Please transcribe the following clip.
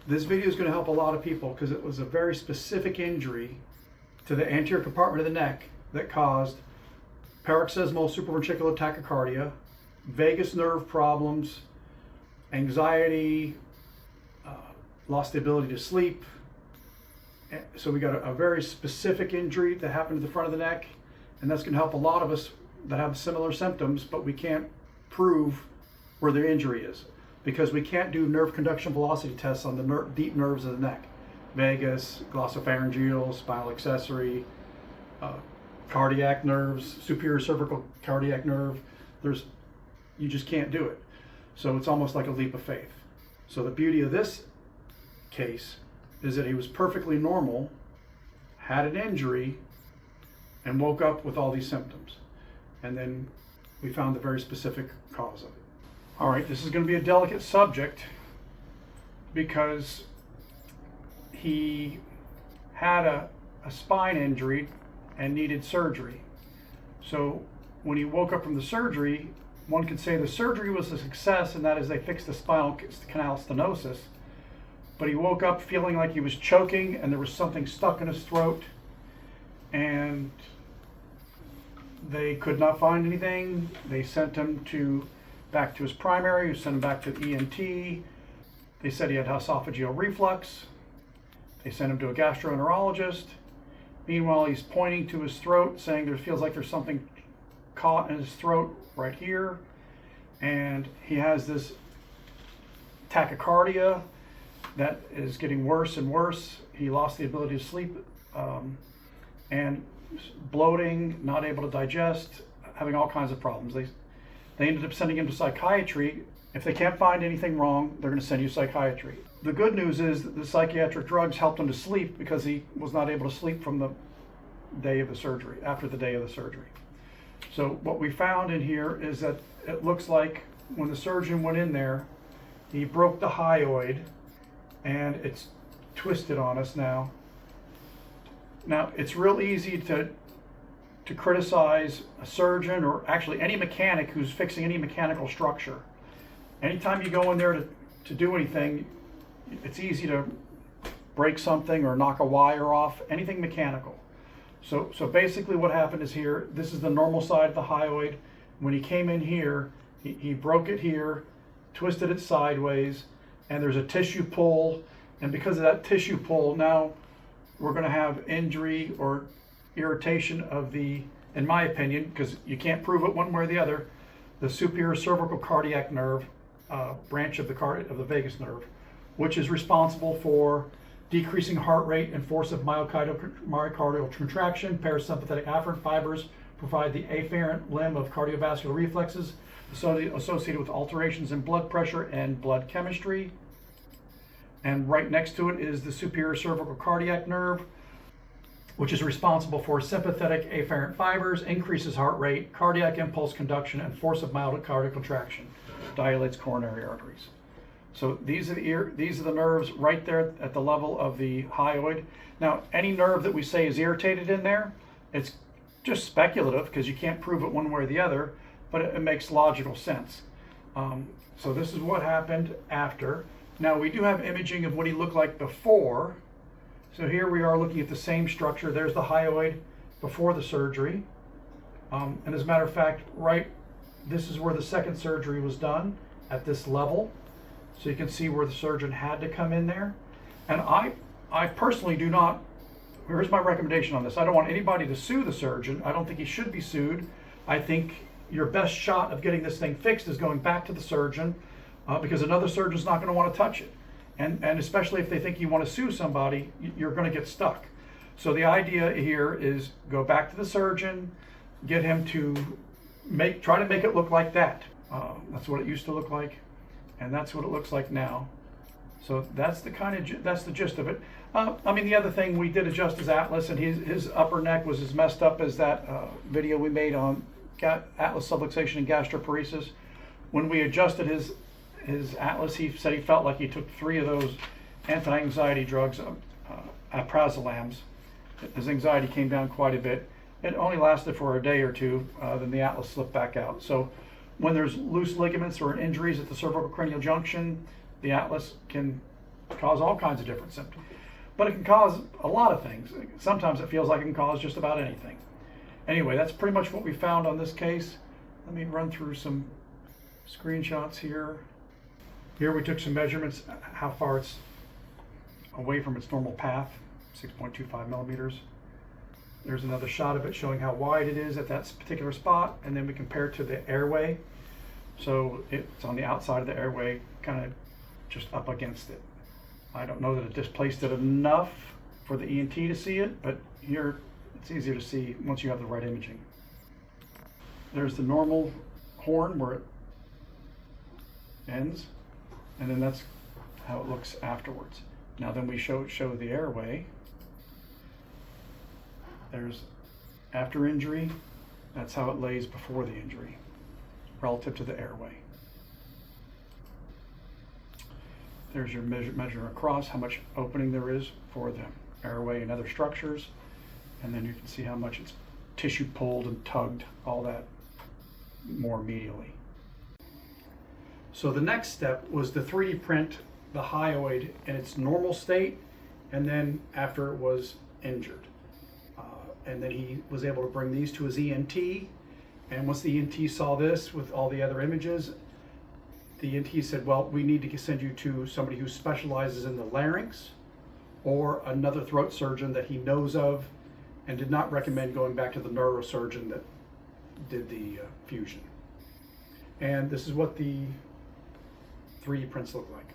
This video is going to help a lot of people because it was a very specific injury to the anterior compartment of the neck that caused paroxysmal supraventricular tachycardia, vagus nerve problems, anxiety, lost the ability to sleep. So we got a very specific injury that happened to the front of the neck, and that's going to help a lot of us that have similar symptoms, but we can't prove where their injury is because we can't do nerve conduction velocity tests on the deep nerves of the neck. Vagus, glossopharyngeal, spinal accessory, cardiac nerves, superior cervical cardiac nerve. You just can't do it. So it's almost like a leap of faith. So the beauty of this case is that he was perfectly normal, had an injury, and woke up with all these symptoms. And then we found the very specific cause of it. All right, this is going to be a delicate subject because he had a spine injury and needed surgery. So when he woke up from the surgery, one could say the surgery was a success, and that is they fixed the spinal canal stenosis. But he woke up feeling like he was choking and there was something stuck in his throat, and they could not find anything. They sent him back to his primary, who sent him back to the ENT. They said he had esophageal reflux. They sent him to a gastroenterologist. Meanwhile, he's pointing to his throat, saying there feels like there's something caught in his throat right here. And he has this tachycardia that is getting worse and worse. He lost the ability to sleep, and bloating, not able to digest, having all kinds of problems. They ended up sending him to psychiatry. If they can't find anything wrong, they're going to send you to psychiatry. The good news is that the psychiatric drugs helped him to sleep because he was not able to sleep from the day of the surgery, after the day of the surgery. So what we found in here is that it looks like when the surgeon went in there, he broke the hyoid, and it's twisted on us now. Now, it's real easy to criticize a surgeon, or actually any mechanic who's fixing any mechanical structure. Anytime you go in there to do anything, it's easy to break something or knock a wire off, anything mechanical. So basically what happened is here, this is the normal side of the hyoid. When he came in here, he broke it here, twisted it sideways, and there's a tissue pull. And because of that tissue pull, now we're going to have injury or irritation of the, in my opinion, because you can't prove it one way or the other, the superior cervical cardiac nerve, branch of the vagus nerve, which is responsible for decreasing heart rate and force of myocardial contraction. Parasympathetic afferent fibers provide the afferent limb of cardiovascular reflexes associated with alterations in blood pressure and blood chemistry. And right next to it is the superior cervical cardiac nerve, which is responsible for sympathetic afferent fibers, increases heart rate, cardiac impulse conduction, and force of myocardial contraction, dilates coronary arteries. So these are the nerves right there at the level of the hyoid. Now, any nerve that we say is irritated in there, it's just speculative because you can't prove it one way or the other, but it makes logical sense. So this is what happened after. Now, we do have imaging of what he looked like before. So here we are looking at the same structure. There's the hyoid before the surgery. And as a matter of fact, this is where the second surgery was done, at this level. So you can see where the surgeon had to come in there. And I personally do not, here's my recommendation on this. I don't want anybody to sue the surgeon. I don't think he should be sued. I think your best shot of getting this thing fixed is going back to the surgeon, because another surgeon's not going to want to touch it. And especially if they think you want to sue somebody, you're going to get stuck. So the idea here is go back to the surgeon, get him to try to make it look like that. That's what it used to look like, and that's what it looks like now. So that's the gist of it. I mean, the other thing, we did adjust his atlas, and his upper neck was as messed up as that video we made on atlas subluxation and gastroparesis. When we adjusted his atlas, he said he felt like he took 3 of those anti-anxiety drugs, aprazolams. His anxiety came down quite a bit. It only lasted for a day or two, then the atlas slipped back out. So when there's loose ligaments or injuries at the cervical cranial junction, the atlas can cause all kinds of different symptoms. But it can cause a lot of things. Sometimes it feels like it can cause just about anything. Anyway, that's pretty much what we found on this case. Let me run through some screenshots here. Here we took some measurements, how far it's away from its normal path, 6.25 millimeters. There's another shot of it showing how wide it is at that particular spot, and then we compare it to the airway. So it's on the outside of the airway, kind of just up against it. I don't know that it displaced it enough for the ENT to see it, but here it's easier to see once you have the right imaging. There's the normal horn where it ends, and then that's how it looks afterwards. Now then we show the airway. There's after injury, that's how it lays before the injury, relative to the airway. There's your measure across, how much opening there is for the airway and other structures. And then you can see how much it's tissue pulled and tugged, all that more medially. So the next step was to 3D print the hyoid in its normal state, and then after it was injured. And then he was able to bring these to his ENT. And once the ENT saw this with all the other images, the ENT said, well, we need to send you to somebody who specializes in the larynx or another throat surgeon that he knows of, and did not recommend going back to the neurosurgeon that did the fusion. And this is what the 3D prints look like.